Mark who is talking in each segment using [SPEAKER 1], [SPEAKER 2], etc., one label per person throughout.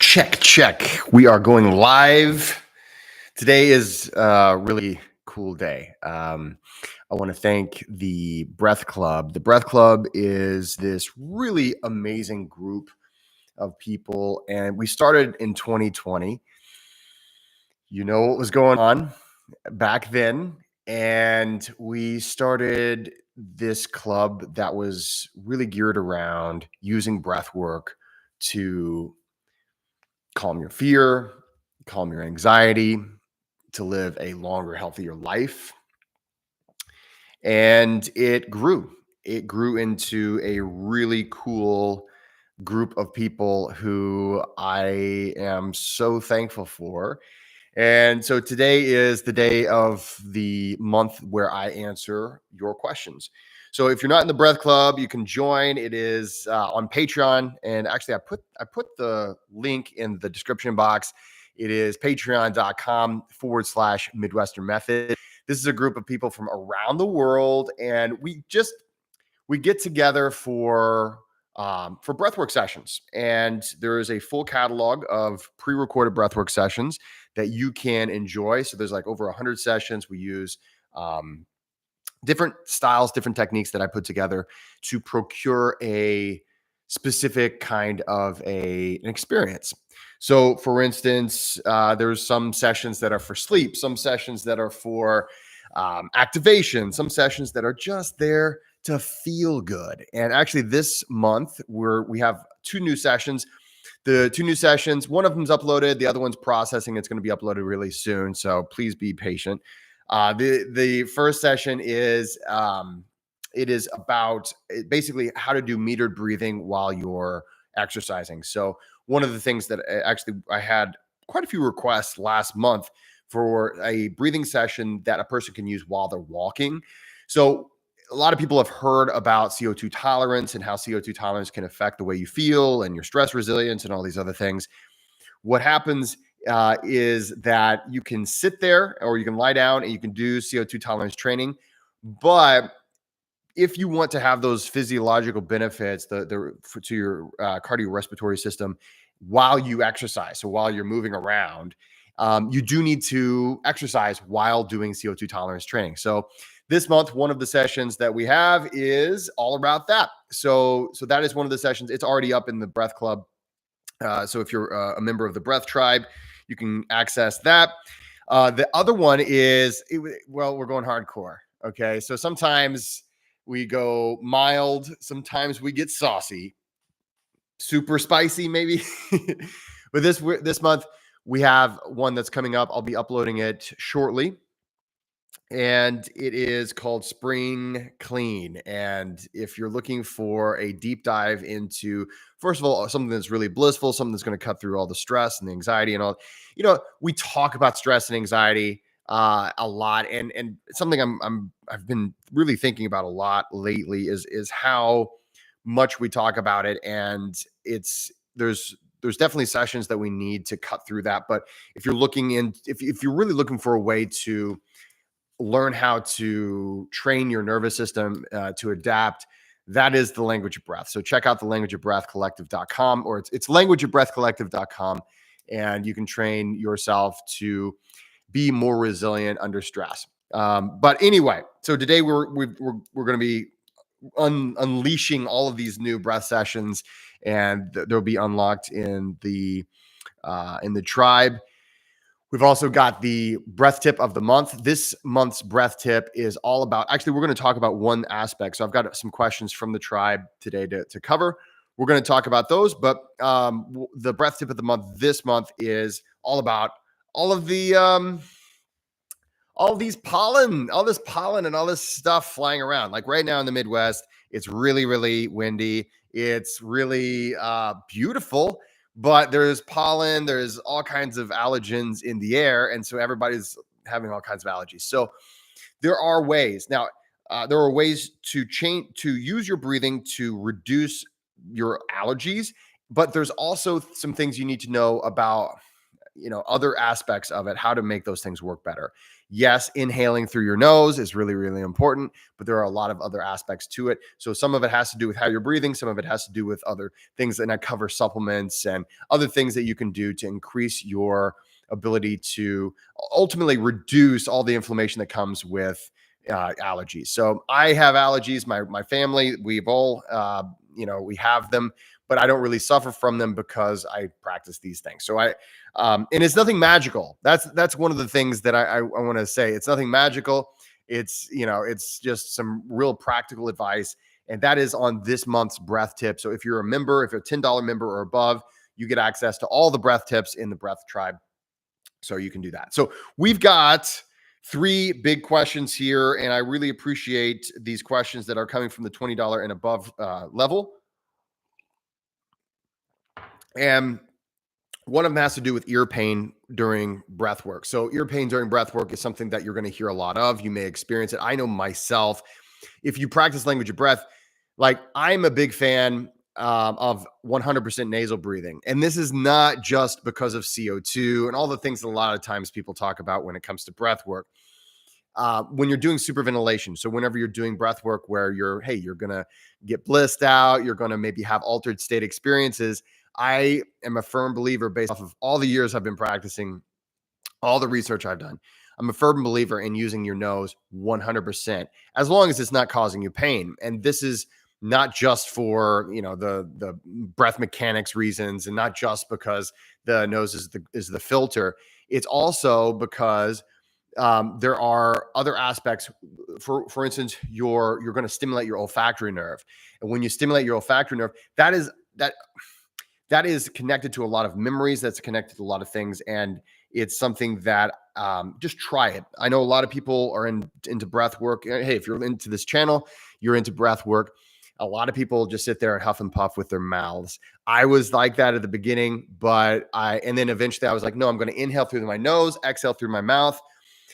[SPEAKER 1] Check, check. We are going live. Today is a really cool day. I want to thank the Breath Club. The Breath Club is this really amazing group of people, and we started in 2020. You know what was going on back then, and we started this club that was really geared around using breath work to calm your fear, calm your anxiety, to live a longer, healthier life. And it grew. It grew into a really cool group of people who I am so thankful for. And so today is the day of the month where I answer your questions. So if you're not in the Breath Club, you can join. It is on Patreon, and actually, I put the link in the description box. It is patreon.com/Midwestern Method. This is a group of people from around the world, and we get together for breathwork sessions. And there is a full catalog of pre-recorded breathwork sessions that you can enjoy. So there's like over 100 sessions. We use different styles, different techniques that I put together to procure a specific kind of an experience. So, for instance, there's some sessions that are for sleep, some sessions that are for activation, some sessions that are just there to feel good. And actually, this month we have two new sessions. The two new sessions, one of them's uploaded, the other one's processing. It's going to be uploaded really soon, so please be patient. The first session is it is about basically how to do metered breathing while you're exercising. So one of the things that actually I had quite a few requests last month for a breathing session that a person can use while they're walking. So a lot of people have heard about CO2 tolerance and how CO2 tolerance can affect the way you feel and your stress resilience and all these other things. What happens is that you can sit there or you can lie down and you can do CO2 tolerance training. But if you want to have those physiological benefits to your cardiorespiratory system while you exercise, so while you're moving around, you do need to exercise while doing CO2 tolerance training. So this month, one of the sessions that we have is all about that. So that is one of the sessions. It's already up in the Breath Club. So if you're a member of the Breath Tribe, you can access that. The other one is, we're going hardcore. Okay. So sometimes we go mild, sometimes we get saucy, super spicy, maybe. But this month, we have one that's coming up. I'll be uploading it shortly. And it is called Spring Clean. And if you're looking for a deep dive into, first of all, something that's really blissful, something that's going to cut through all the stress and the anxiety and all, we talk about stress and anxiety a lot, and something I've been really thinking about a lot lately is how much we talk about it, and there's definitely sessions that we need to cut through that. But if you're if you're really looking for a way to learn how to train your nervous system to adapt, that is the language of breath. So check out the languageofbreathcollective.com, or it's languageofbreathcollective.com, and you can train yourself to be more resilient under stress. But anyway, so today we're going to be unleashing all of these new breath sessions, and they'll be unlocked in the tribe. We've also got the breath tip of the month. This month's breath tip is all about, actually, we're going to talk about one aspect. So I've got some questions from the tribe today to cover. We're going to talk about those, but the breath tip of the month this month is all about all of this pollen and all this stuff flying around. Like right now in the Midwest, it's really, really windy. It's really beautiful, but there's pollen, there's all kinds of allergens in the air. And so everybody's having all kinds of allergies. So there are ways to use your breathing to reduce your allergies, but there's also some things you need to know about other aspects of it, how to make those things work better. Yes, inhaling through your nose is really, really important, but there are a lot of other aspects to it. So some of it has to do with how you're breathing. Some of it has to do with other things, and I cover supplements and other things that you can do to increase your ability to ultimately reduce all the inflammation that comes with allergies. So I have allergies. My family, we've all, we have them, but I don't really suffer from them because I practice these things. So and it's nothing magical. That's one of the things that I want to say. It's nothing magical. It's just some real practical advice. And that is on this month's breath tip. So if you're a member, if you're a $10 member or above, you get access to all the breath tips in the Breath Tribe. So you can do that. So we've got 3 big questions here, and I really appreciate these questions that are coming from the $20 and above level. And one of them has to do with ear pain during breath work. So ear pain during breath work is something that you're going to hear a lot of. You may experience it. I know myself, if you practice language of breath, like I'm a big fan of 100% nasal breathing. And this is not just because of CO2 and all the things that a lot of times people talk about when it comes to breath work. When you're doing superventilation, so whenever you're doing breath work where you're going to get blissed out, you're going to maybe have altered state experiences. I am a firm believer, based off of all the years I've been practicing, all the research I've done, I'm a firm believer in using your nose 100%, as long as it's not causing you pain. And this is not just for, the breath mechanics reasons, and not just because the nose is the filter. It's also because there are other aspects. For instance, you're going to stimulate your olfactory nerve, and when you stimulate your olfactory nerve, that is connected to a lot of memories. That's connected to a lot of things, and it's something that just try it. I know a lot of people are into breath work. Hey, if you're into this channel, you're into breath work. A lot of people just sit there and huff and puff with their mouths. I was like that at the beginning, and then eventually I was like, no, I'm going to inhale through my nose, exhale through my mouth.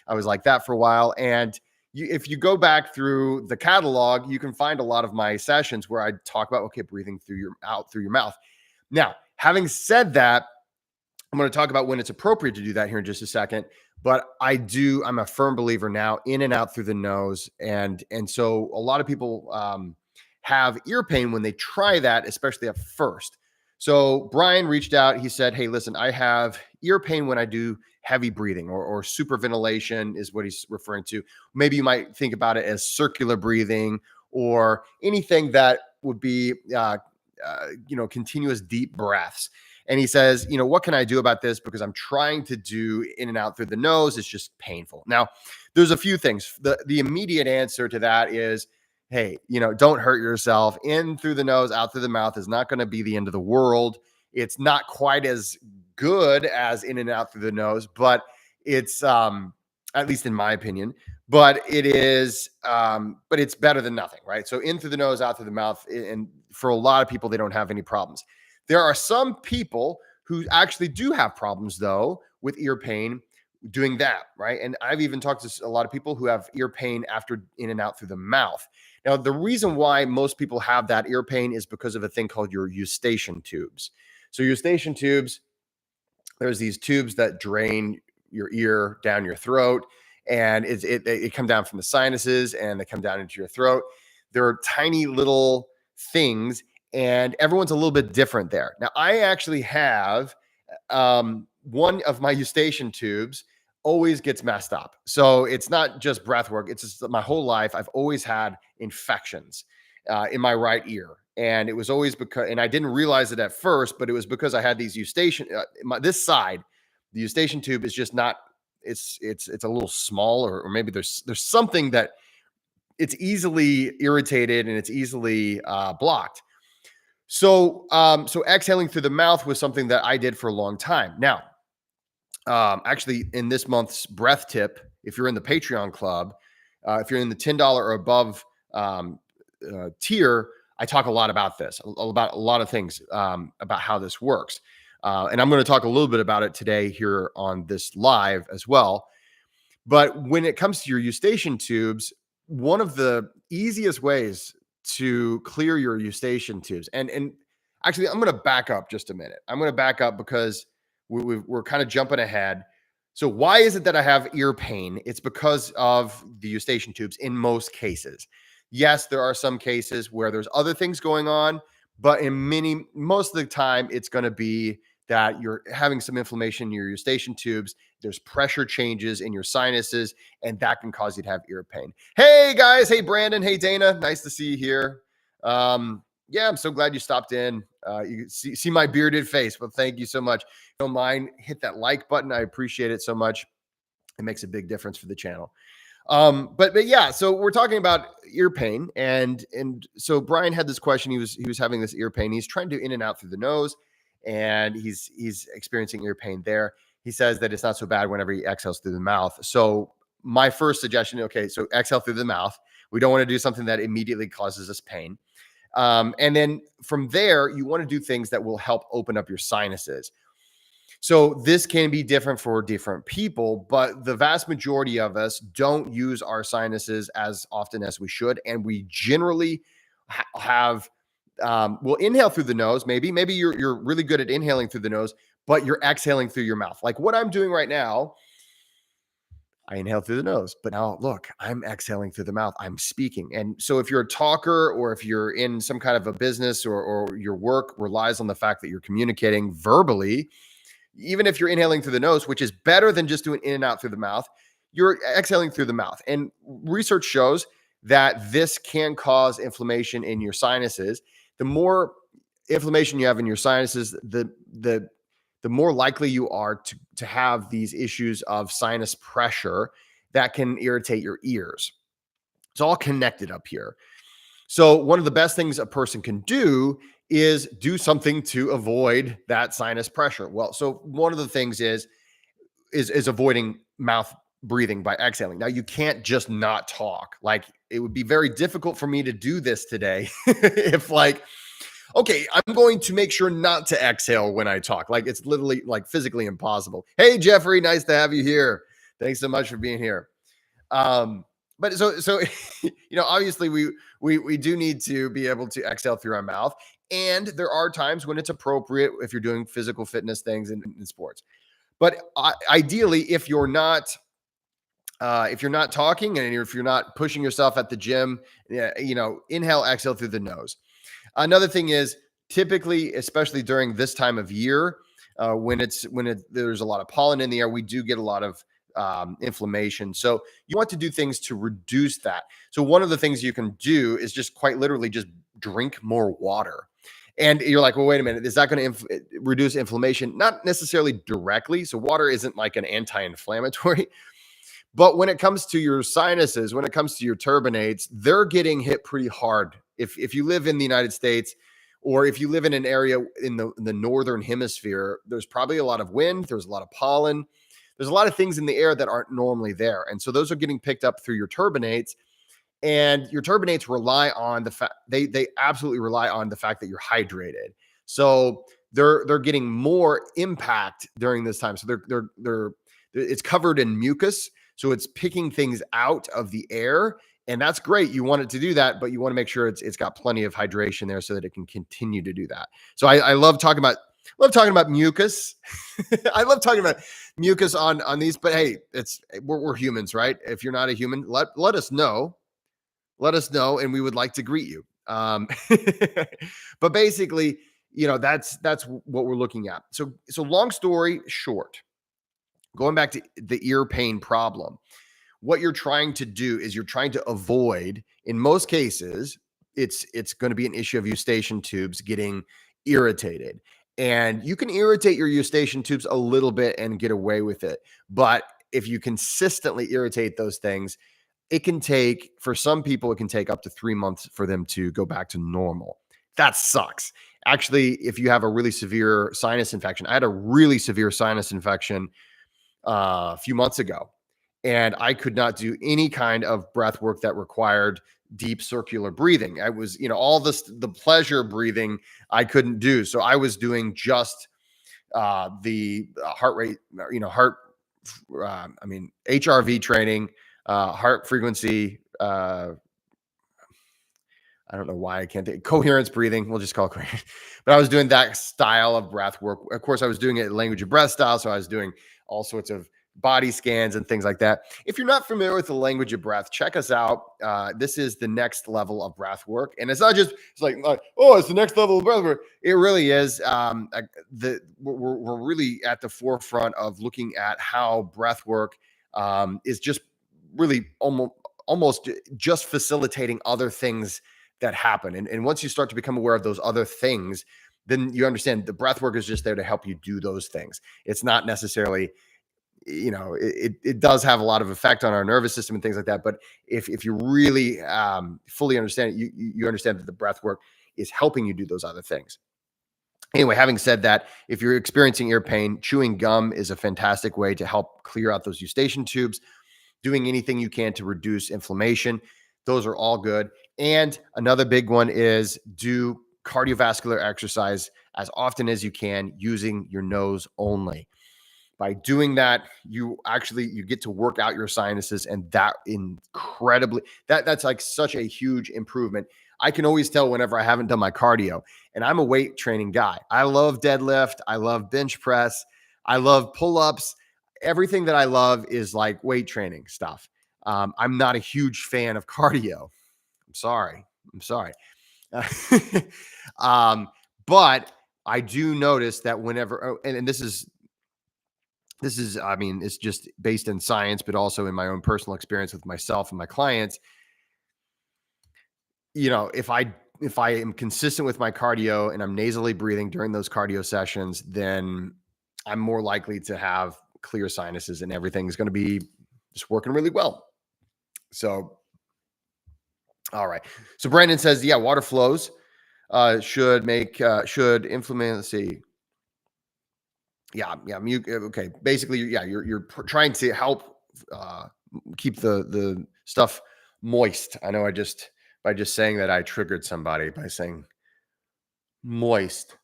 [SPEAKER 1] I was like that for a while. And if you go back through the catalog, you can find a lot of my sessions where I talk about, breathing out through your mouth. Now, having said that, I'm going to talk about when it's appropriate to do that here in just a second. But I'm a firm believer now in and out through the nose. And so a lot of people have ear pain when they try that, especially at first. So Brian reached out. He said, hey, listen, I have ear pain when I do heavy breathing, or superventilation is what he's referring to. Maybe you might think about it as circular breathing, or anything that would be, continuous deep breaths. And he says, what can I do about this? Because I'm trying to do in and out through the nose. It's just painful. Now, there's a few things. The immediate answer to that is, hey, don't hurt yourself. In through the nose, out through the mouth is not going to be the end of the world. It's not quite as good as in and out through the nose, but it's at least in my opinion, but it's better than nothing, right? So in through the nose, out through the mouth, and for a lot of people, they don't have any problems. There are some people who actually do have problems, though, with ear pain doing that, right? And I've even talked to a lot of people who have ear pain after in and out through the mouth. Now, the reason why most people have that ear pain is because of a thing called your eustachian tubes. So eustachian tubes, there's these tubes that drain your ear down your throat, and it come down from the sinuses, and they come down into your throat. There are tiny little things, and everyone's a little bit different there. Now, I actually have one of my eustachian tubes always gets messed up. So it's not just breath work. It's just my whole life, I've always had infections in my right ear. And it was always because, and I didn't realize it at first, but it was because I had these eustachian, this side, the eustachian tube is just not, it's a little small, or maybe there's something that it's easily irritated and it's easily blocked. So exhaling through the mouth was something that I did for a long time. Now, actually, in this month's breath tip, if you're in the Patreon club, if you're in the $10 or above tier, I talk a lot about this, about a lot of things, about how this works. And I'm going to talk a little bit about it today here on this live as well. But when it comes to your eustachian tubes, one of the easiest ways to clear your eustachian tubes, and actually, I'm going to back up just a minute. I'm going to back up because we're kind of jumping ahead. So why is it that I have ear pain? It's because of the eustachian tubes in most cases. Yes, there are some cases where there's other things going on, but most of the time, it's going to be that you're having some inflammation in your eustachian tubes. There's pressure changes in your sinuses, and that can cause you to have ear pain. Hey guys, hey Brandon, hey Dana, nice to see you here. Yeah, I'm so glad you stopped in. You see my bearded face, but thank you so much. If you don't mind, hit that like button. I appreciate it so much. It makes a big difference for the channel. But yeah, so we're talking about ear pain, and so Brian had this question. He was having this ear pain. He's trying to in and out through the nose, and he's experiencing ear pain there. He says that it's not so bad whenever he exhales through the mouth. So my first suggestion, okay, so exhale through the mouth. We don't want to do something that immediately causes us pain. And then from there, you want to do things that will help open up your sinuses. So this can be different for different people, but the vast majority of us don't use our sinuses as often as we should. And we generally we'll inhale through the nose. Maybe you're really good at inhaling through the nose, but you're exhaling through your mouth. Like what I'm doing right now, I inhale through the nose, but now look, I'm exhaling through the mouth. I'm speaking. And so if you're a talker or if you're in some kind of a business or your work relies on the fact that you're communicating verbally, even if you're inhaling through the nose, which is better than just doing in and out through the mouth, you're exhaling through the mouth. And research shows that this can cause inflammation in your sinuses. The more inflammation you have in your sinuses, the more likely you are to have these issues of sinus pressure that can irritate your ears. It's all connected up here. So one of the best things a person can do is do something to avoid that sinus pressure. Well, so one of the things is avoiding mouth breathing by exhaling. Now you can't just not talk. Like it would be very difficult for me to do this today if like, okay, I'm going to make sure not to exhale when I talk. Like it's literally like physically impossible. Hey Jeffrey, nice to have you here. Thanks so much for being here. But so obviously we do need to be able to exhale through our mouth, and there are times when it's appropriate if you're doing physical fitness things in sports. But ideally, if you're not talking and if you're not pushing yourself at the gym, inhale, exhale through the nose. Another thing is typically, especially during this time of year, when there's a lot of pollen in the air, we do get a lot of inflammation. So you want to do things to reduce that. So one of the things you can do is just quite literally just drink more water. And you're like, well, wait a minute, is that going to reduce inflammation? Not necessarily directly. So water isn't like an anti-inflammatory. But when it comes to your sinuses, when it comes to your turbinates, they're getting hit pretty hard. If you live in the United States, or if you live in an area in the northern hemisphere, there's probably a lot of wind, there's a lot of pollen, there's a lot of things in the air that aren't normally there. And so those are getting picked up through your turbinates. And your turbinates rely on the fact they absolutely rely on the fact that you're hydrated. So they're getting more impact during this time. So they're it's covered in mucus. So it's picking things out of the air, and that's great. You want it to do that, but you want to make sure it's got plenty of hydration there so that it can continue to do that. So I love talking about mucus. I love talking about mucus on these, but hey, we're humans, right? If you're not a human, let us know. Let us know, and we would like to greet you. But basically, that's what we're looking at. So long story short, going back to the ear pain problem, what you're trying to do is you're trying to avoid, in most cases, it's going to be an issue of eustachian tubes getting irritated. And you can irritate your eustachian tubes a little bit and get away with it. But if you consistently irritate those things, for some people, it can take up to 3 months for them to go back to normal. That sucks. Actually, if you have a really severe sinus infection, I had a really severe sinus infection a few months ago, and I could not do any kind of breath work that required deep circular breathing. I was, all the pleasure breathing I couldn't do. So I was doing just the heart rate, HRV training, heart frequency. I don't know why I can't think. Coherence breathing. We'll just call it coherence. But I was doing that style of breath work. Of course, I was doing it language of breath style. So I was doing all sorts of body scans and things like that. If you're not familiar with the language of breath, check us out. This is the next level of breath work. And it's not just, it's like oh, it's the next level of breath work. It really is. We're really at the forefront of looking at how breath work is just really almost just facilitating other things that happen. And once you start to become aware of those other things, then you understand the breath work is just there to help you do those things. It's not necessarily, it does have a lot of effect on our nervous system and things like that. But if you really fully understand it, you understand that the breath work is helping you do those other things. Anyway, having said that, if you're experiencing ear pain, chewing gum is a fantastic way to help clear out those eustachian tubes. Doing anything you can to reduce inflammation. Those are all good. And another big one is do cardiovascular exercise as often as you can using your nose only. By doing that, you get to work out your sinuses, and that's like such a huge improvement. I can always tell whenever I haven't done my cardio, and I'm a weight training guy. I love deadlift, I love bench press, I love pull-ups. Everything that I love is like weight training stuff. I'm not a huge fan of cardio. I'm sorry. But I do notice that whenever, and I mean, it's just based in science, but also in my own personal experience with myself and my clients. If I am consistent with my cardio and I'm nasally breathing during those cardio sessions, then I'm more likely to have clear sinuses and everything's going to be just working really well. So, all right. So Brandon says, yeah, water flows should inflammate. Let's see. Yeah. Okay. Basically, yeah, you're trying to help keep the stuff moist. I know by just saying that I triggered somebody by saying moist.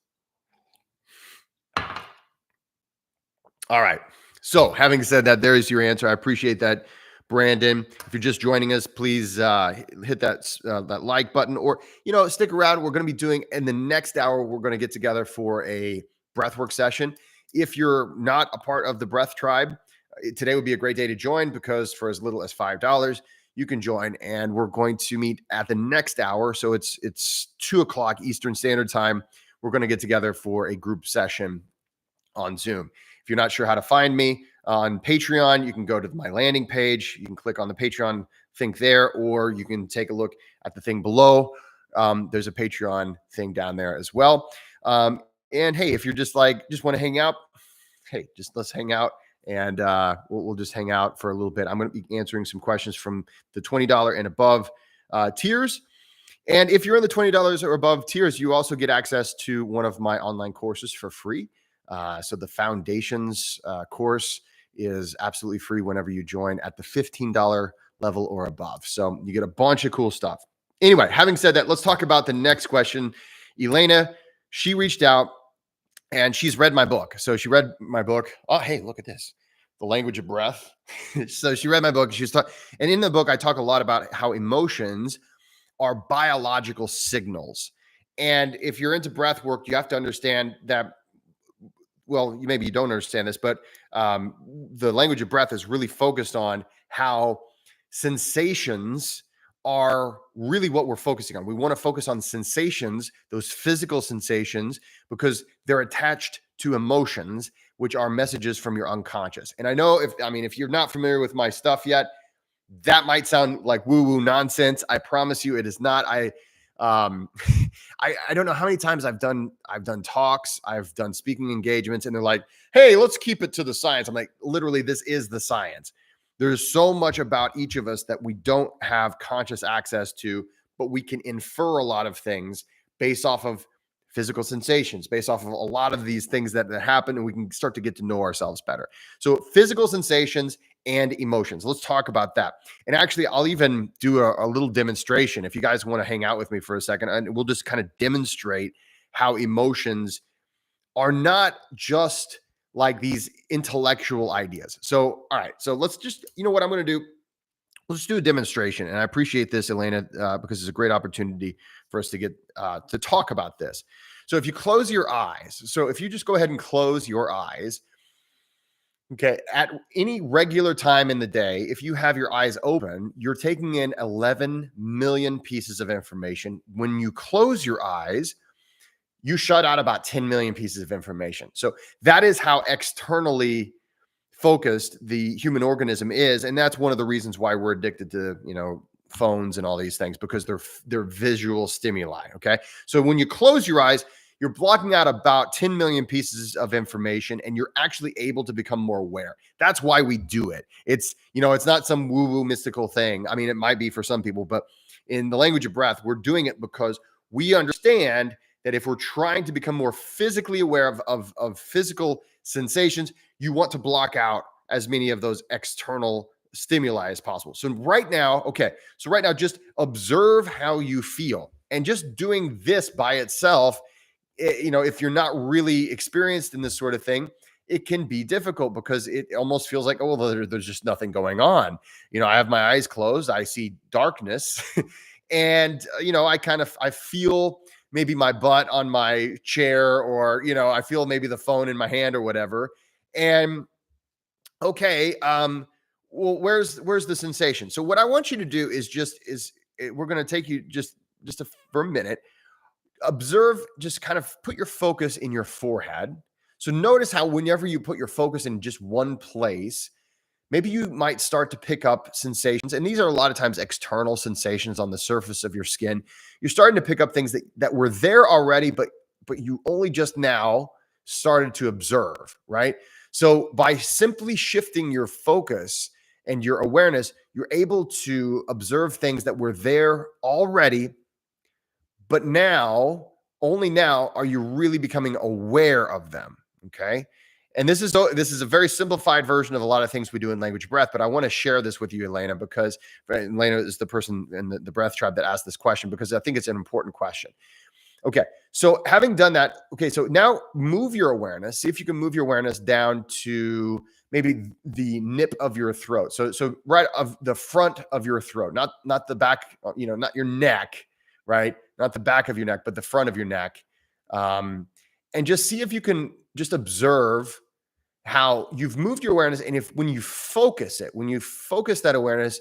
[SPEAKER 1] All right. So having said that, there is your answer. I appreciate that, Brandon. If you're just joining us, please hit that like button, or stick around. We're going to be doing in the next hour. We're going to get together for a breathwork session. If you're not a part of the Breath Tribe, today would be a great day to join, because for as little as $5, you can join, and we're going to meet at the next hour. So it's 2:00 Eastern Standard Time. We're going to get together for a group session on Zoom. If you're not sure how to find me on Patreon, you can go to my landing page. You can click on the Patreon thing there, or you can take a look at the thing below. There's a Patreon thing down there as well. And hey, if you're just want to hang out, hey, let's hang out, and we'll just hang out for a little bit. I'm going to be answering some questions from the $20 and above tiers. And if you're in the $20 or above tiers, you also get access to one of my online courses for free. So the Foundations course is absolutely free whenever you join at the $15 level or above. So you get a bunch of cool stuff. Anyway, having said that, let's talk about the next question. Elena, she reached out and she's read my book. So she read my book. Oh, hey, look at this. The Language of Breath. So she read my book. And in the book, I talk a lot about how emotions are biological signals. And if you're into breath work, you have to understand that, well, maybe you don't understand this, but the language of breath is really focused on how sensations are really what we're focusing on. We want to focus on sensations, those physical sensations, because they're attached to emotions, which are messages from your unconscious. And I know if you're not familiar with my stuff yet, that might sound like woo-woo nonsense. I promise you it is not. I don't know how many times I've done talks, I've done speaking engagements, and they're like, hey, let's keep it to the science. I'm like, literally, this is the science. There's so much about each of us that we don't have conscious access to, but we can infer a lot of things based off of physical sensations, based off of a lot of these things that happen, and we can start to get to know ourselves better. So physical sensations and emotions. Let's talk about that. And actually, I'll even do a little demonstration if you guys want to hang out with me for a second, and we'll just kind of demonstrate how emotions are not just like these intellectual ideas. So, all right. So let's just, what I'm going to do, Let's do a demonstration. And I appreciate this, Elena, because it's a great opportunity for us to get to talk about this. So if you close your eyes, so if you just go ahead and close your eyes, okay, at any regular time in the day, if you have your eyes open, you're taking in 11 million pieces of information. When you close your eyes, you shut out about 10 million pieces of information. So that is how externally focused the human organism is, and that's one of the reasons why we're addicted to phones and all these things, because they're visual stimuli. Okay, so when you close your eyes, you're blocking out about 10 million pieces of information, and you're actually able to become more aware. That's why we do it. It's not some woo woo mystical thing. I mean, it might be for some people, but in the language of breath, we're doing it because we understand that if we're trying to become more physically aware of physical sensations, you want to block out as many of those external stimuli as possible. So right now, just observe how you feel. And just doing this by itself, if you're not really experienced in this sort of thing, it can be difficult because it almost feels like, oh, well, there's just nothing going on. I have my eyes closed, I see darkness, and I feel maybe my butt on my chair, or I feel maybe the phone in my hand or whatever. And okay, well, where's the sensation? So what I want you to do we're going to take you for a minute. Observe, just kind of put your focus in your forehead. So notice how whenever you put your focus in just one place, maybe you might start to pick up sensations. And these are a lot of times external sensations on the surface of your skin. You're starting to pick up things that were there already, but you only just now started to observe, right? So by simply shifting your focus and your awareness, you're able to observe things that were there already, but only now are you really becoming aware of them. Okay. And this is a very simplified version of a lot of things we do in language breath, but I want to share this with you, Elena, because Elena is the person in the breath tribe that asked this question, because I think it's an important question. Okay. So having done that, okay, so now move your awareness. See if you can move your awareness down to maybe the nip of your throat. So right of the front of your throat, not the back, not your neck, right? Not the back of your neck, but the front of your neck. And just see if you can just observe how you've moved your awareness. And when you focus that awareness,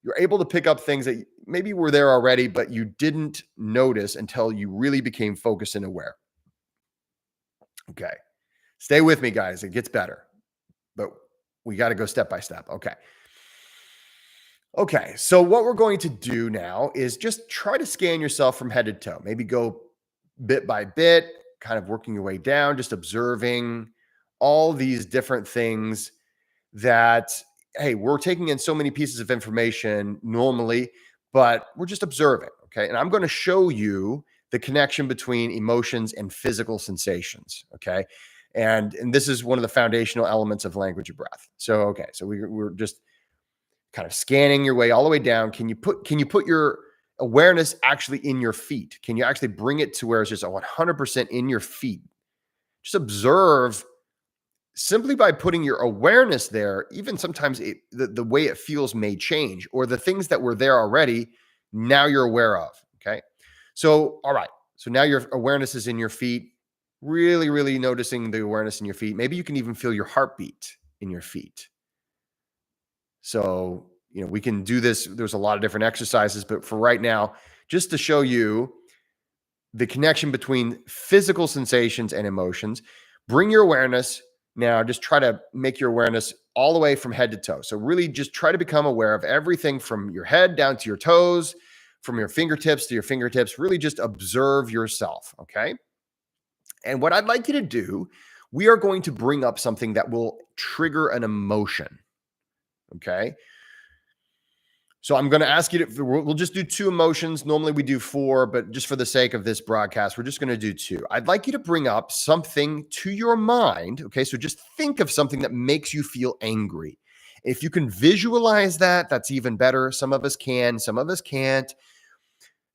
[SPEAKER 1] you're able to pick up things that maybe were there already, but you didn't notice until you really became focused and aware. Okay. Stay with me, guys. It gets better, but we got to go step by step. Okay. Okay. So what we're going to do now is just try to scan yourself from head to toe. Maybe go bit by bit, kind of working your way down, just observing all these different things that, hey, we're taking in so many pieces of information normally, but we're just observing. Okay. And I'm going to show you the connection between emotions and physical sensations. Okay. And this is one of the foundational elements of language of breath. So, okay. So we're just kind of scanning your way all the way down. Can you put your awareness actually in your feet? Can you actually bring it to where it's just 100% in your feet? Just observe. Simply by putting your awareness there, even sometimes the way it feels may change, or the things that were there already, now you're aware of. Okay. So, all right. So now your awareness is in your feet, really, really noticing the awareness in your feet. Maybe you can even feel your heartbeat in your feet. So, we can do this. There's a lot of different exercises, but for right now, just to show you the connection between physical sensations and emotions, bring your awareness. Now, just try to make your awareness all the way from head to toe. So really just try to become aware of everything from your head down to your toes, from your fingertips to your fingertips. Really just observe yourself, okay? And what I'd like you to do, we are going to bring up something that will trigger an emotion, okay? So I'm going to ask you we'll just do 2 emotions. Normally we do 4, but just for the sake of this broadcast, we're just going to do 2. I'd like you to bring up something to your mind. Okay. So just think of something that makes you feel angry. If you can visualize that, that's even better. Some of us can, some of us can't.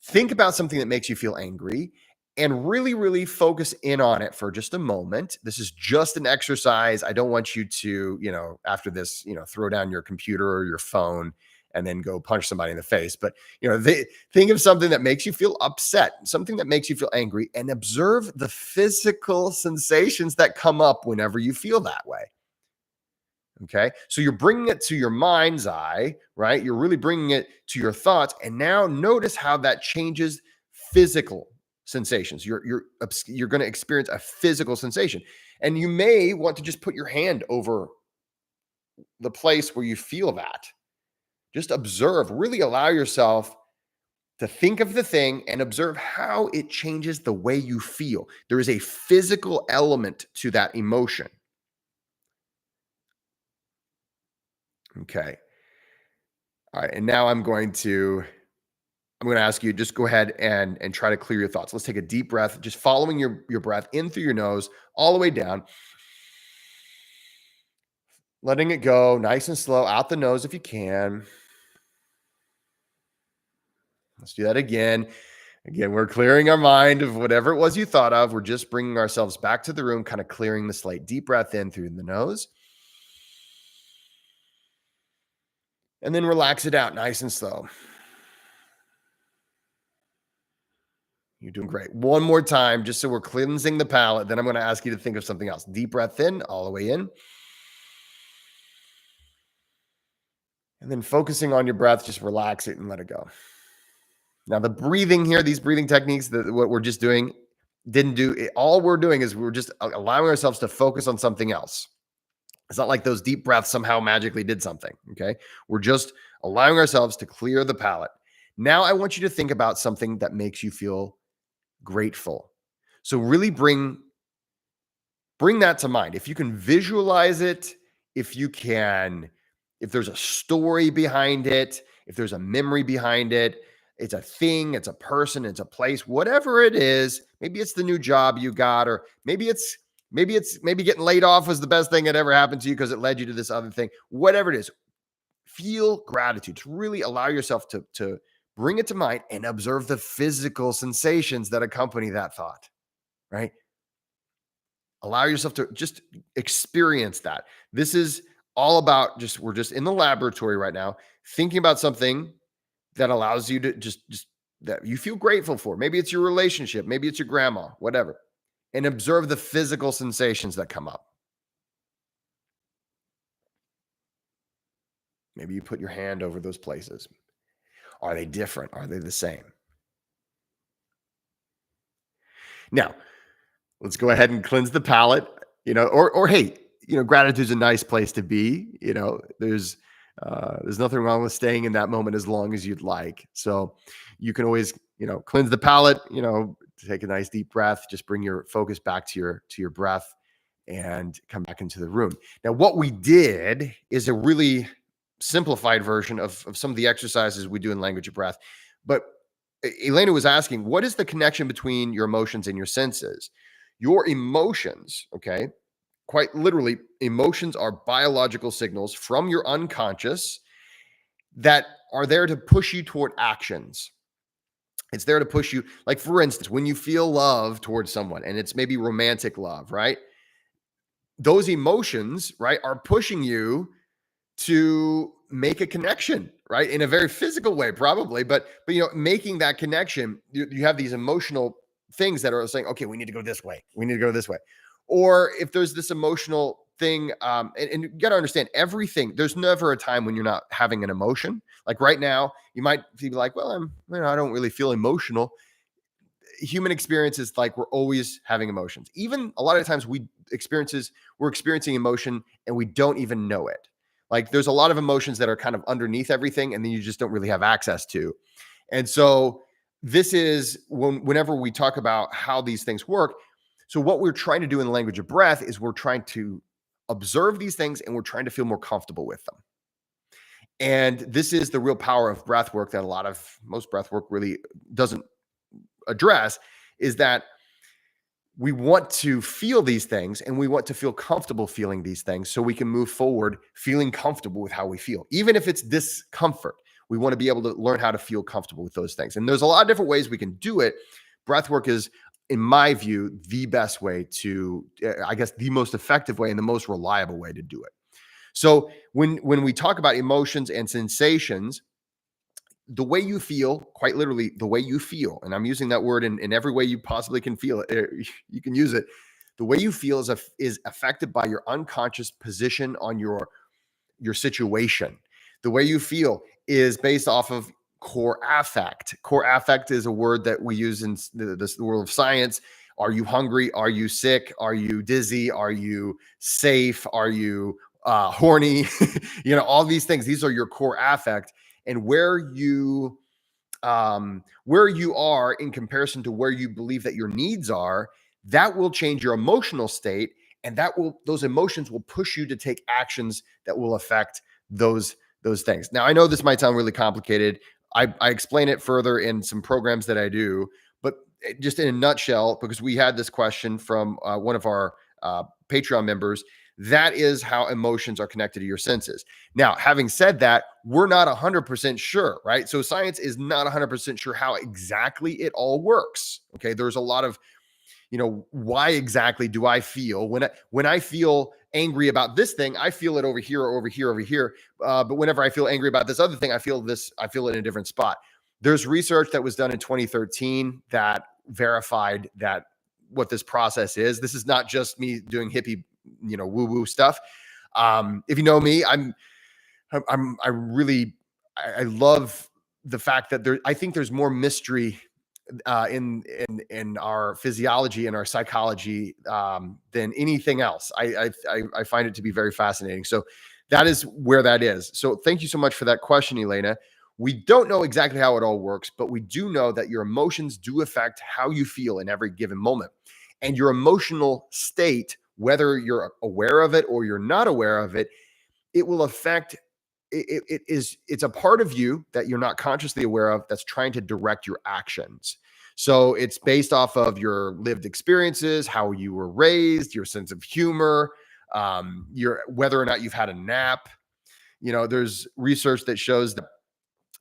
[SPEAKER 1] Think about something that makes you feel angry and really, really focus in on it for just a moment. This is just an exercise. I don't want you to, after this, throw down your computer or your phone and then go punch somebody in the face. But think of something that makes you feel upset, something that makes you feel angry, and observe the physical sensations that come up whenever you feel that way. Okay. So you're bringing it to your mind's eye, right? You're really bringing it to your thoughts. And now notice how that changes physical sensations. You're going to experience a physical sensation. And you may want to just put your hand over the place where you feel that. Just observe, really allow yourself to think of the thing and observe how it changes the way you feel. There is a physical element to that emotion. Okay. All right. And now I'm going to ask you, just go ahead and try to clear your thoughts. Let's take a deep breath, just following your breath in through your nose, all the way down, letting it go nice and slow out the nose if you can. Let's do that again. Again, we're clearing our mind of whatever it was you thought of. We're just bringing ourselves back to the room, kind of clearing the slate. Deep breath in through the nose. And then relax it out nice and slow. You're doing great. One more time, just so we're cleansing the palate. Then I'm going to ask you to think of something else. Deep breath in, all the way in. And then focusing on your breath, just relax it and let it go. Now, the breathing here, these breathing techniques, what we're just doing, didn't do it. All we're doing is we're just allowing ourselves to focus on something else. It's not like those deep breaths somehow magically did something. Okay. We're just allowing ourselves to clear the palate. Now, I want you to think about something that makes you feel grateful. So really bring that to mind. If you can visualize it, if there's a story behind it, if there's a memory behind it, it's a thing, it's a person, it's a place, whatever it is. Maybe it's the new job you got, or maybe getting laid off was the best thing that ever happened to you because it led you to this other thing. Whatever it is, feel gratitude. To really allow yourself to bring it to mind and observe the physical sensations that accompany that thought, right? Allow yourself to just experience that. This is all about we're just in the laboratory right now, thinking about something that allows you to just that you feel grateful for. Maybe it's your relationship, maybe it's your grandma, whatever. And observe the physical sensations that come up. Maybe you put your hand over those places. Are they different? Are they the same? Now, let's go ahead and cleanse the palate, or hey, gratitude's a nice place to be. There's nothing wrong with staying in that moment as long as you'd like. So you can always, cleanse the palate, take a nice deep breath, just bring your focus back to your breath and come back into the room. Now, what we did is a really simplified version of some of the exercises we do in language of breath. But Elena was asking, what is the connection between your emotions and your senses? Your emotions, okay, quite literally, emotions are biological signals from your unconscious that are there to push you toward actions. It's there to push you. Like, for instance, when you feel love towards someone, and it's maybe romantic love, right? Those emotions, right, are pushing you to make a connection, right? In a very physical way, probably, but making that connection, you have these emotional things that are saying, okay, we need to go this way. We need to go this way. Or if there's this emotional thing, and you got to understand everything, there's never a time when you're not having an emotion. Like right now, you might be like, well, I don't really feel emotional. Human experience is like we're always having emotions. Even a lot of times we're experiencing emotion and we don't even know it. Like there's a lot of emotions that are kind of underneath everything and then you just don't really have access to. And so this is whenever we talk about how these things work. So what we're trying to do in the language of breath is we're trying to observe these things and we're trying to feel more comfortable with them. And this is the real power of breath work that most breath work really doesn't address, is that we want to feel these things and we want to feel comfortable feeling these things so we can move forward feeling comfortable with how we feel. Even if it's discomfort, we want to be able to learn how to feel comfortable with those things. And there's a lot of different ways we can do it. Breath work is, in my view, the best way to, I guess, the most effective way and the most reliable way to do it. So when we talk about emotions and sensations, the way you feel, quite literally, the way you feel, and I'm using that word in every way you possibly can feel it, you can use it. The way you feel is affected by your unconscious position on your situation. The way you feel is based off of core affect. Core affect is a word that we use in the world of science. Are you hungry? Are you sick? Are you dizzy? Are you safe? Are you horny? All these things. These are your core affect, and where you are in comparison to where you believe that your needs are, that will change your emotional state, and those emotions will push you to take actions that will affect those things. Now, I know this might sound really complicated. I explain it further in some programs that I do, but just in a nutshell, because we had this question from one of our Patreon members. That is how emotions are connected to your senses. Now, having said that, we're not 100% sure, right? So science is not 100% sure how exactly it all works. Okay, there's a lot of, why exactly do I feel when I feel angry about this thing? I feel it over here, over here, over here. But whenever I feel angry about this other thing, I feel it in a different spot. There's research that was done in 2013 that verified that what this process is. This is not just me doing hippie, woo woo stuff. If you know me, I really, I love the fact that I think there's more mystery in our physiology and our psychology than anything else. I find it to be very fascinating. So that is where that is. So thank you so much for that question, Elena. We don't know exactly how it all works, but we do know that your emotions do affect how you feel in every given moment. And your emotional state, whether you're aware of it or you're not aware of it, it will affect it's a part of you that you're not consciously aware of that's trying to direct your actions. So it's based off of your lived experiences, how you were raised, your sense of humor, your whether or not you've had a nap. There's research that shows that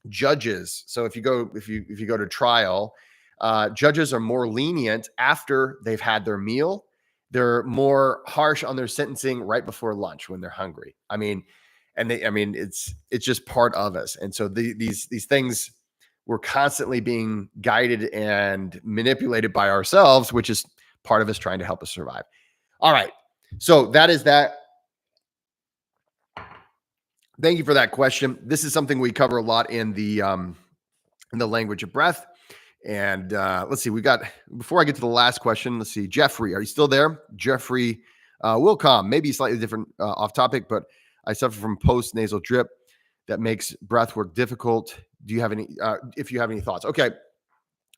[SPEAKER 1] judges. So if you go to trial, judges are more lenient after they've had their meal. They're more harsh on their sentencing right before lunch when they're hungry. It's just part of us. And so these things, we're constantly being guided and manipulated by ourselves, which is part of us trying to help us survive. All right. So that is that. Thank you for that question. This is something we cover a lot in the language of breath. And let's see, before I get to the last question, let's see, Jeffrey, are you still there? Jeffrey Wilcom, maybe slightly different off topic, but I suffer from post nasal drip that makes breath work difficult. Do you have any, if you have any thoughts? Okay.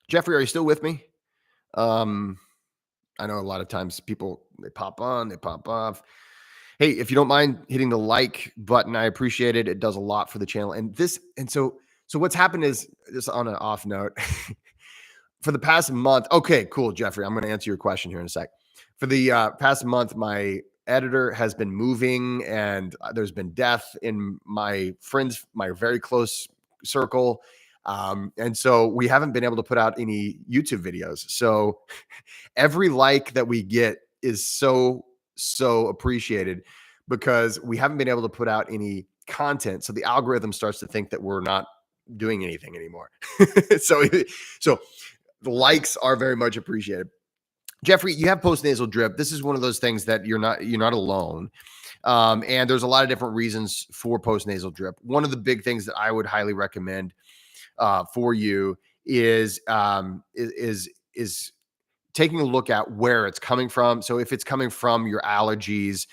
[SPEAKER 1] Jeffrey, are you still with me? I know a lot of times people, they pop on, they pop off. Hey, if you don't mind hitting the like button, I appreciate it. It does a lot for the channel. So what's happened is, just on an off note, for the past month. Okay, cool, Jeffrey. I'm going to answer your question here in a sec. For the past month, my editor has been moving, and there's been death in my very close circle. And so we haven't been able to put out any YouTube videos. So every like that we get is so appreciated, because we haven't been able to put out any content. So the algorithm starts to think that we're not doing anything anymore. so the likes are very much appreciated. Jeffrey, you have postnasal drip. This is one of those things that you're not alone. And there's a lot of different reasons for postnasal drip. One of the big things that I would highly recommend for you is taking a look at where it's coming from. So if it's coming from your allergies,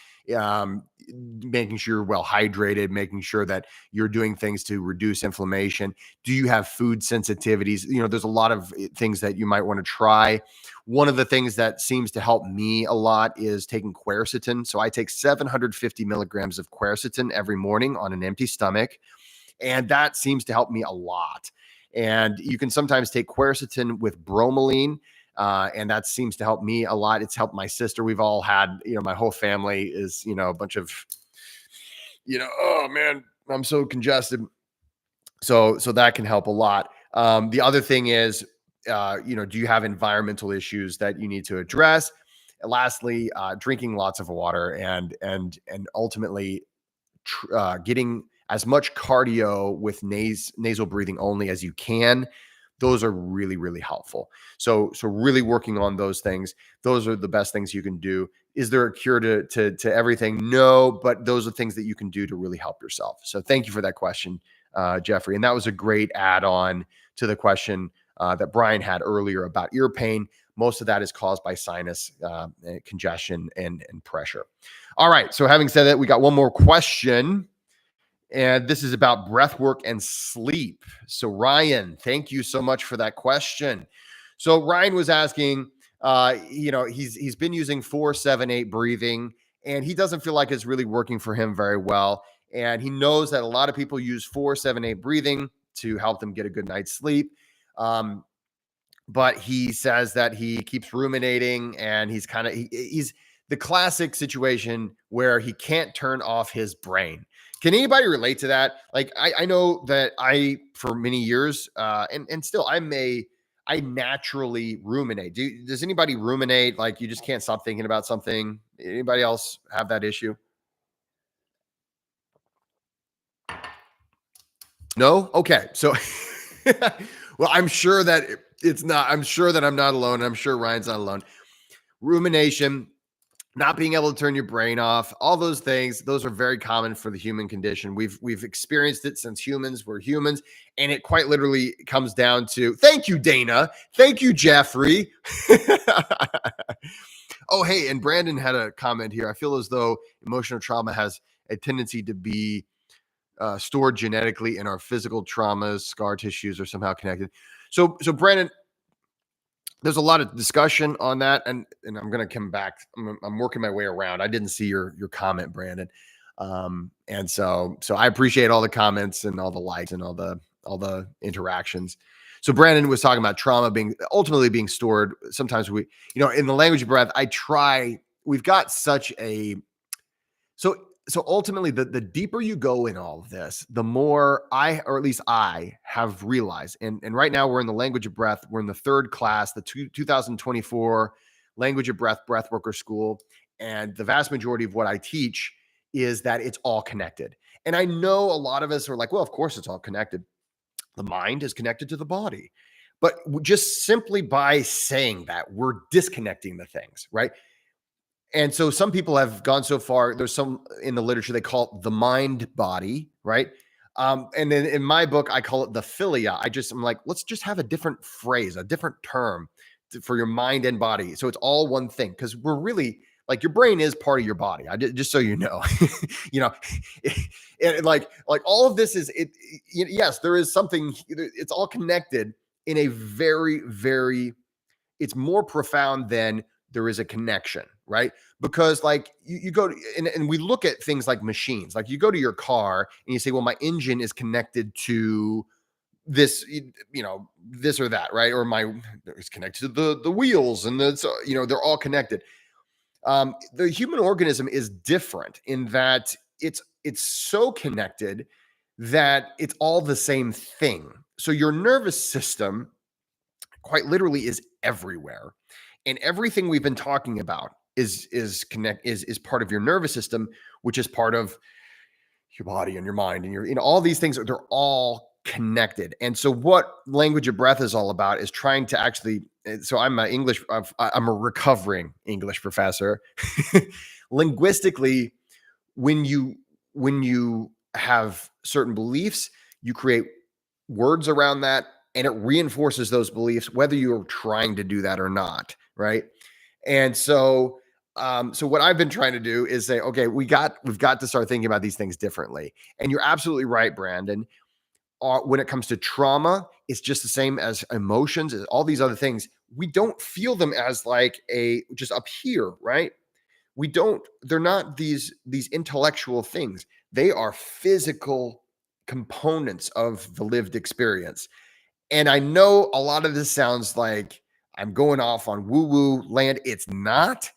[SPEAKER 1] making sure you're well hydrated, making sure that you're doing things to reduce inflammation. Do you have food sensitivities? There's a lot of things that you might want to try. One of the things that seems to help me a lot is taking quercetin. So I take 750 milligrams of quercetin every morning on an empty stomach, and that seems to help me a lot. And you can sometimes take quercetin with bromelain, and that seems to help me a lot. It's helped my sister. We've all had, my whole family is, a bunch of, oh man, I'm so congested. So that can help a lot. The other thing is, do you have environmental issues that you need to address? And lastly, drinking lots of water and ultimately getting as much cardio with nasal breathing only as you can. Those are really, really helpful. So really working on those things. Those are the best things you can do. Is there a cure to everything? No, but those are things that you can do to really help yourself. So thank you for that question, Jeffrey. And that was a great add-on to the question that Brian had earlier about ear pain. Most of that is caused by sinus congestion and pressure. All right. So having said that, we got one more question. And this is about breath work and sleep. So, Ryan, thank you so much for that question. So, Ryan was asking, he's been using 4-7-8 breathing, and he doesn't feel like it's really working for him very well. And he knows that a lot of people use 4-7-8 breathing to help them get a good night's sleep. But he says that he keeps ruminating, and he's the classic situation where he can't turn off his brain. Can anybody relate to that? Like, I know that for many years, and still I naturally ruminate. Does anybody ruminate? Like, you just can't stop thinking about something? Anybody else have that issue? No? Okay. So, well, I'm sure that I'm sure that I'm not alone. I'm sure Ryan's not alone. Rumination, not being able to turn your brain off, all those things, those are very common for the human condition. We've experienced it since humans were humans, and it quite literally comes down to, thank you, Dana. Thank you, Jeffrey. Oh, hey, and Brandon had a comment here. I feel as though emotional trauma has a tendency to be stored genetically, in our physical traumas, scar tissues are somehow connected. So Brandon, there's a lot of discussion on that, and I'm going to come back. I'm working my way around. I didn't see your comment, Brandon, and so I appreciate all the comments and all the likes and all the interactions. So Brandon was talking about trauma ultimately being stored. Sometimes in the language of breath, we've got such a so ultimately, the deeper you go in all of this, the more or at least I have realized, and right now we're in the language of breath. We're in the third class, the 2024 language of breath worker school. And the vast majority of what I teach is that it's all connected. And I know a lot of us are like, well, of course it's all connected. The mind is connected to the body. But just simply by saying that, we're disconnecting the things, right? And so some people have gone so far. There's some in the literature, they call it the mind body, right? And then in my book, I call it the philia. I'm like, let's just have a different phrase, a different term for your mind and body. So it's all one thing, because we're really, like, your brain is part of your body. Just so you know, you know, like all of this is it. Yes, there is something. It's all connected in a very, very. It's more profound than there is a connection, right? Because like you go to, and we look at things like machines. Like, you go to your car and you say, well, my engine is connected to this, this or that, right? Or it's connected to the wheels, and they're all connected. The human organism is different in that it's so connected that it's all the same thing. So your nervous system quite literally is everywhere, and everything we've been talking about is part of your nervous system, which is part of your body and your mind and all these things. They're all connected. And so what language of breath is all about is trying to actually, so I'm a recovering English professor. Linguistically, when you have certain beliefs, you create words around that, and it reinforces those beliefs, whether you're trying to do that or not, right? And so what I've been trying to do is say, okay, we've got to start thinking about these things differently. And you're absolutely right, Brandon. When it comes to trauma, it's just the same as emotions, as all these other things. We don't feel them as like just up here, right? They're not these intellectual things. They are physical components of the lived experience. And I know a lot of this sounds like I'm going off on woo-woo land. It's not.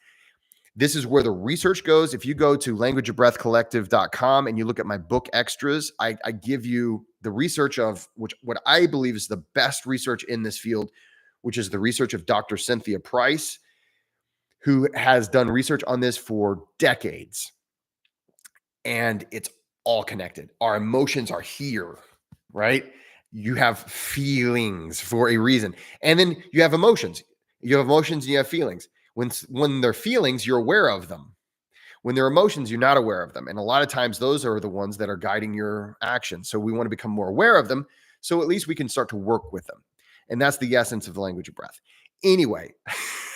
[SPEAKER 1] This is where the research goes. If you go to languageofbreathcollective.com and you look at my book extras, I give you the research of what I believe is the best research in this field, which is the research of Dr. Cynthia Price, who has done research on this for decades. And it's all connected. Our emotions are here, right? You have feelings for a reason. And then you have emotions. You have emotions and you have feelings. When they're feelings, you're aware of them. When they're emotions, you're not aware of them. And a lot of times those are the ones that are guiding your actions. So we want to become more aware of them. So at least we can start to work with them. And that's the essence of the language of breath. Anyway,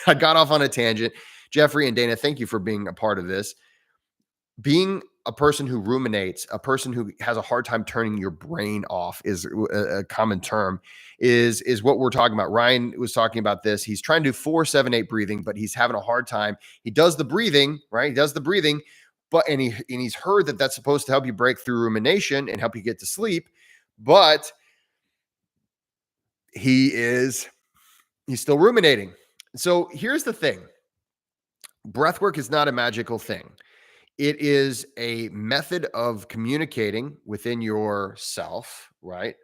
[SPEAKER 1] I got off on a tangent. Jeffrey and Dana, thank you for being a part of this. Being a person who ruminates, a person who has a hard time turning your brain off is a common term, is what we're talking about. Ryan was talking about this. He's trying to do 4-7-8 breathing, but he's having a hard time. He does the breathing, right? He does the breathing, but he's heard that that's supposed to help you break through rumination and help you get to sleep, but he's still ruminating. So here's the thing. Breath work is not a magical thing. It is a method of communicating within yourself, right?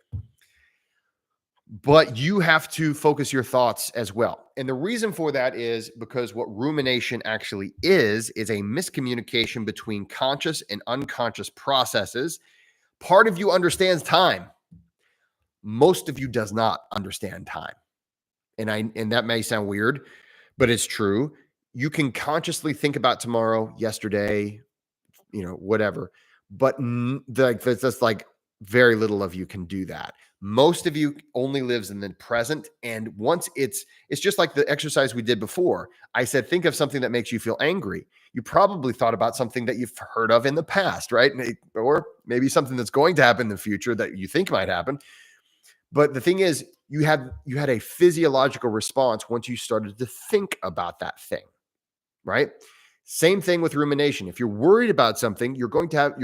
[SPEAKER 1] But you have to focus your thoughts as well. And the reason for that is because what rumination actually is a miscommunication between conscious and unconscious processes. Part of you understands time. Most of you does not understand time. And that may sound weird, but it's true. You can consciously think about tomorrow, yesterday, whatever. But there's just like very little of you can do that. Most of you only lives in the present. And once it's just like the exercise we did before. I said, think of something that makes you feel angry. You probably thought about something that you've heard of in the past, right? Or maybe something that's going to happen in the future that you think might happen. But the thing is, you had a physiological response once you started to think about that thing, right? Same thing with rumination. If you're worried about something, you're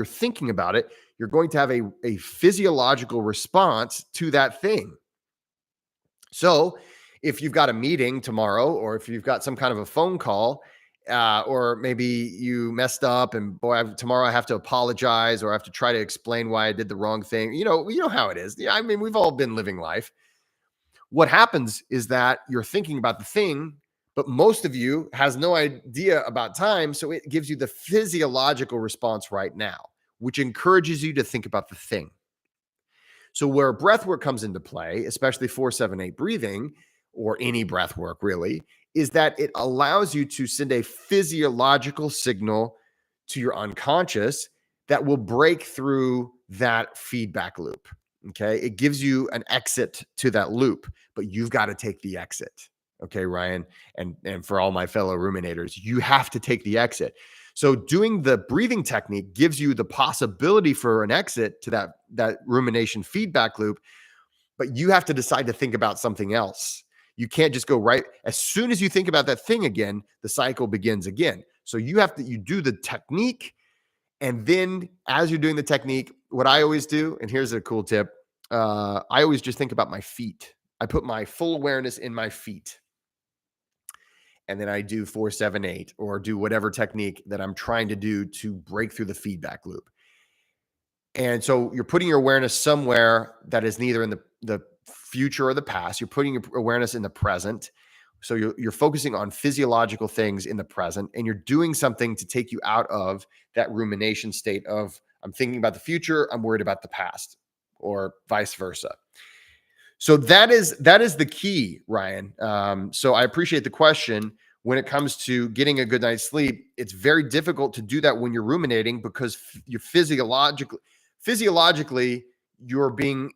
[SPEAKER 1] thinking about it, you're going to have a physiological response to that thing. So if you've got a meeting tomorrow, or if you've got some kind of a phone call, or maybe you messed up and tomorrow I have to apologize, or I have to try to explain why I did the wrong thing. You know how it is. I mean, we've all been living life. What happens is that you're thinking about the thing, but most of you has no idea about time. So it gives you the physiological response right now, which encourages you to think about the thing. So where breath work comes into play, especially 4-7-8 breathing, or any breath work really, is that it allows you to send a physiological signal to your unconscious that will break through that feedback loop. Okay. It gives you an exit to that loop, but you've got to take the exit. Okay, Ryan. And for all my fellow ruminators, you have to take the exit. So doing the breathing technique gives you the possibility for an exit to that rumination feedback loop, but you have to decide to think about something else. You can't just go right. As soon as you think about that thing again, the cycle begins again. So you do the technique. And then as you're doing the technique, what I always do, and here's a cool tip. I always just think about my feet. I put my full awareness in my feet. And then I do 4-7-8 or do whatever technique that I'm trying to do to break through the feedback loop. And so you're putting your awareness somewhere that is neither in the future or the past. You're putting your awareness in the present. So you're focusing on physiological things in the present, and you're doing something to take you out of that rumination state of, I'm thinking about the future, I'm worried about the past, or vice versa. So that is the key, Ryan. So I appreciate the question. When it comes to getting a good night's sleep, it's very difficult to do that when you're ruminating, because you're physiologically you're being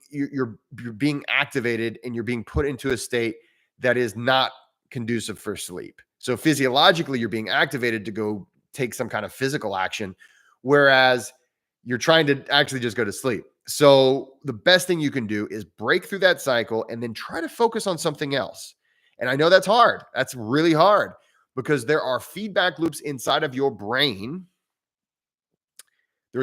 [SPEAKER 1] activated, and you're being put into a state that is not conducive for sleep. So physiologically, you're being activated to go take some kind of physical action, whereas you're trying to actually just go to sleep. So the best thing you can do is break through that cycle and then try to focus on something else. And I know that's hard. That's really hard, because there are feedback loops inside of your brain. There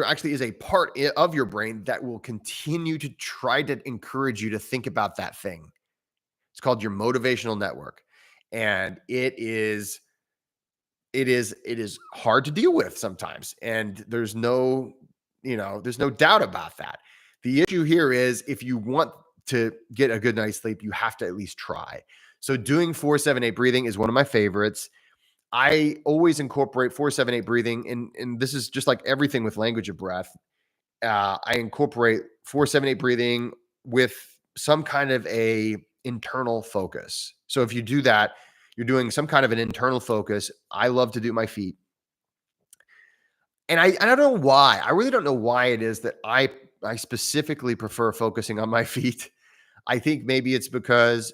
[SPEAKER 1] actually is a part of your brain that will continue to try to encourage you to think about that thing. It's called your motivational network. And it is hard to deal with sometimes. And there's no doubt about that. The issue here is, if you want to get a good night's sleep, you have to at least try. So doing 4-7-8 breathing is one of my favorites. I always incorporate 4-7-8 breathing, and this is just like everything with language of breath. I incorporate 4-7-8 breathing with some kind of a internal focus. So if you do that, you're doing some kind of an internal focus. I love to do my feet. And I don't know why. I really don't know why it is that I specifically prefer focusing on my feet. I think maybe it's because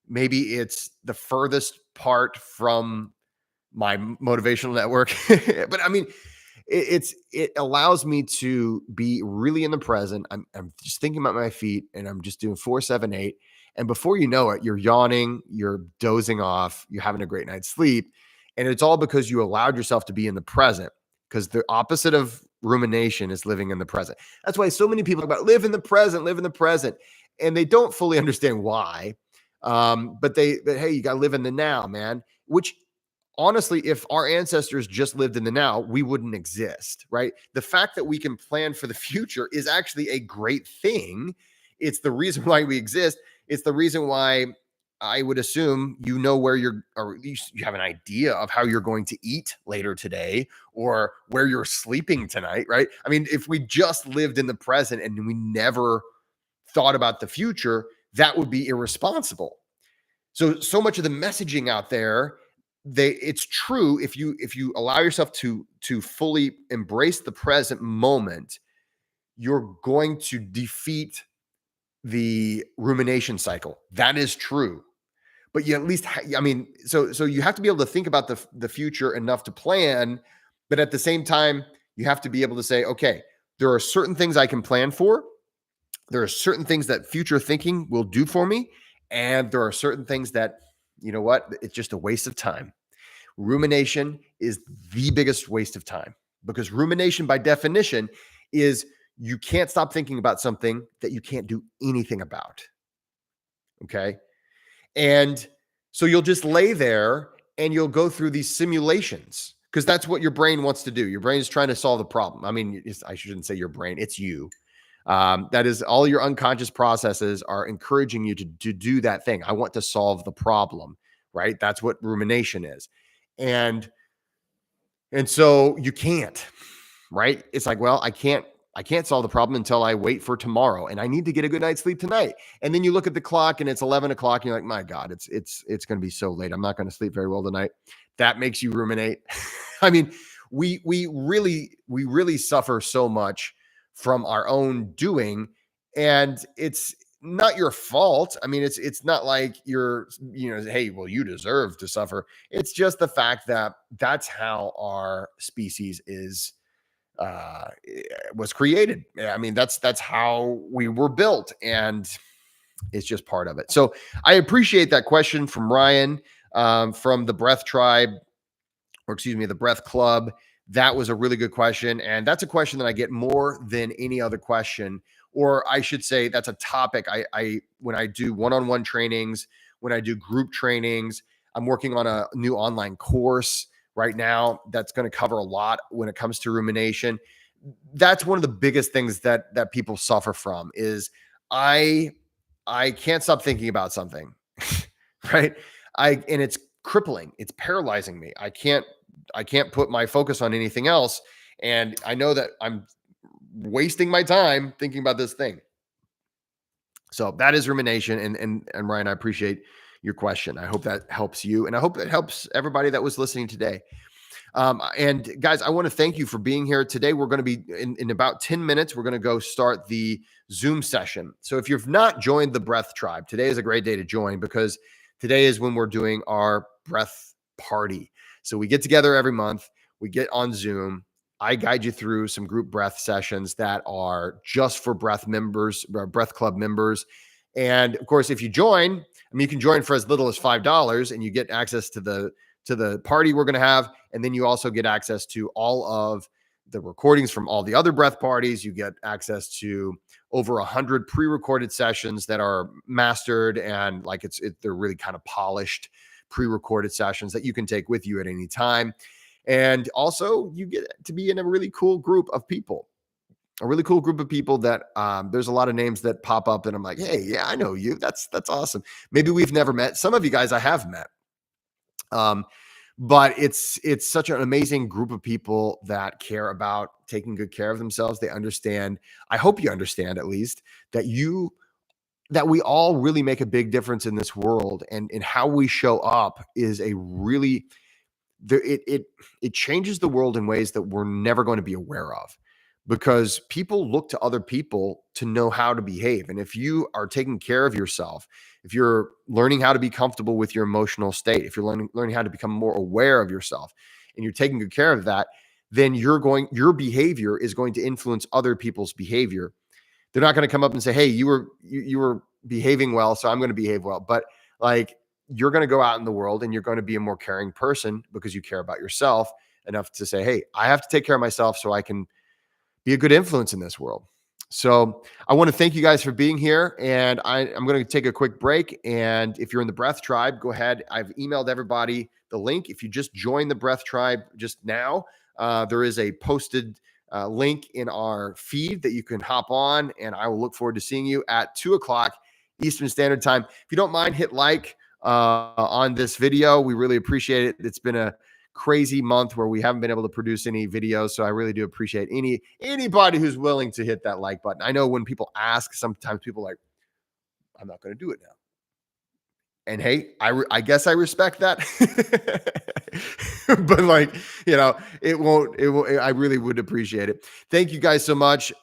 [SPEAKER 1] maybe it's the furthest part from my motivational network. But I mean, it allows me to be really in the present. I'm just thinking about my feet, and I'm just doing 4-7-8. And before you know it, you're yawning, you're dozing off, you're having a great night's sleep. And it's all because you allowed yourself to be in the present. Because the opposite of rumination is living in the present. That's why so many people talk about live in the present, live in the present. And they don't fully understand why. But hey, you got to live in the now, man. Which honestly, if our ancestors just lived in the now, we wouldn't exist, right? The fact that we can plan for the future is actually a great thing. It's the reason why we exist. It's the reason why I would assume you know where or at least you have an idea of how you're going to eat later today or where you're sleeping tonight, right? I mean, if we just lived in the present and we never thought about the future, that would be irresponsible. So much of the messaging out there, it's true if you allow yourself to fully embrace the present moment, you're going to defeat the rumination cycle. That is true. But you at least I mean, so you have to be able to think about the future enough to plan, but at the same time, you have to be able to say, okay, there are certain things I can plan for. There are certain things that future thinking will do for me, and there are certain things that, you know what, it's just a waste of time. Rumination is the biggest waste of time because rumination, by definition, is you can't stop thinking about something that you can't do anything about. Okay. And so you'll just lay there and you'll go through these simulations because that's what your brain wants to do. Your brain is trying to solve the problem. I mean, I shouldn't say your brain, it's you. That is, all your unconscious processes are encouraging you to do that thing. I want to solve the problem, right? That's what rumination is. And so you can't, right? It's like, well, I can't solve the problem until I wait for tomorrow, and I need to get a good night's sleep tonight. And then you look at the clock and it's 11 o'clock and you're like, my God, it's going to be so late. I'm not going to sleep very well tonight. That makes you ruminate. I mean, we really suffer so much from our own doing, and it's not your fault. I mean, it's not like hey, well, you deserve to suffer. It's just the fact that that's how our species was created. I mean, that's how we were built, and it's just part of it. So I appreciate that question from Ryan, from the Breath Tribe, or excuse me, the Breath Club. That was a really good question. And that's a question that I get more than any other question. Or I should say, that's a topic I when I do one-on-one trainings, when I do group trainings, I'm working on a new online course right now that's going to cover a lot when it comes to rumination. That's one of the biggest things that people suffer from is I I can't stop thinking about something. Right? And it's crippling. It's paralyzing me. I can't put my focus on anything else. And I know that I'm wasting my time thinking about this thing. So that is rumination. And Ryan, I appreciate your question. I hope that helps you. And I hope that helps everybody that was listening today. And guys, I want to thank you for being here today. We're going to be in about 10 minutes. We're going to go start the Zoom session. So if you've not joined the Breath Tribe, today is a great day to join because today is when we're doing our breath party. So we get together every month. We get on Zoom. I guide you through some group breath sessions that are just for breath members, breath club members. And of course, if you join, I mean, you can join for as little as $5 and you get access to the party we're going to have. And then you also get access to all of the recordings from all the other breath parties. You get access to over 100 pre-recorded sessions that are mastered and like they're really kind of polished pre-recorded sessions that you can take with you at any time. And also you get to be in a really cool group of people. A really cool group of people that there's a lot of names that pop up and I'm like, hey, yeah, I know you. That's awesome. Maybe we've never met. Some of you guys I have met. but it's such an amazing group of people that care about taking good care of themselves. They understand, I hope you understand at least, that we all really make a big difference in this world, and how we show up is a really there it changes the world in ways that we're never going to be aware of, because people look to other people to know how to behave. And if you are taking care of yourself, if you're learning how to be comfortable with your emotional state, if you're learning how to become more aware of yourself, and you're taking good care of that, then your behavior is going to influence other people's behavior. They're not going to come up and say, "Hey, you were behaving well, so I'm going to behave well." But like, you're going to go out in the world and you're going to be a more caring person because you care about yourself enough to say, "Hey, I have to take care of myself so I can be a good influence in this world." So I want to thank you guys for being here. And I'm going to take a quick break. And if you're in the Breath Tribe, go ahead. I've emailed everybody the link. If you just join the Breath Tribe just now, there is a posted link in our feed that you can hop on. And I will look forward to seeing you at 2:00 Eastern Standard Time. If you don't mind, hit like on this video. We really appreciate it. It's been a crazy month where we haven't been able to produce any videos. So I really do appreciate anybody who's willing to hit that like button. I know when people ask, sometimes people are like, I'm not going to do it now. And hey, I guess I respect that. But like, I really would appreciate it. Thank you guys so much.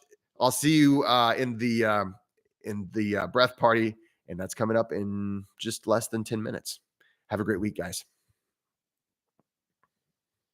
[SPEAKER 1] I'll see you in the breath party, and that's coming up in just less than 10 minutes. Have a great week, guys.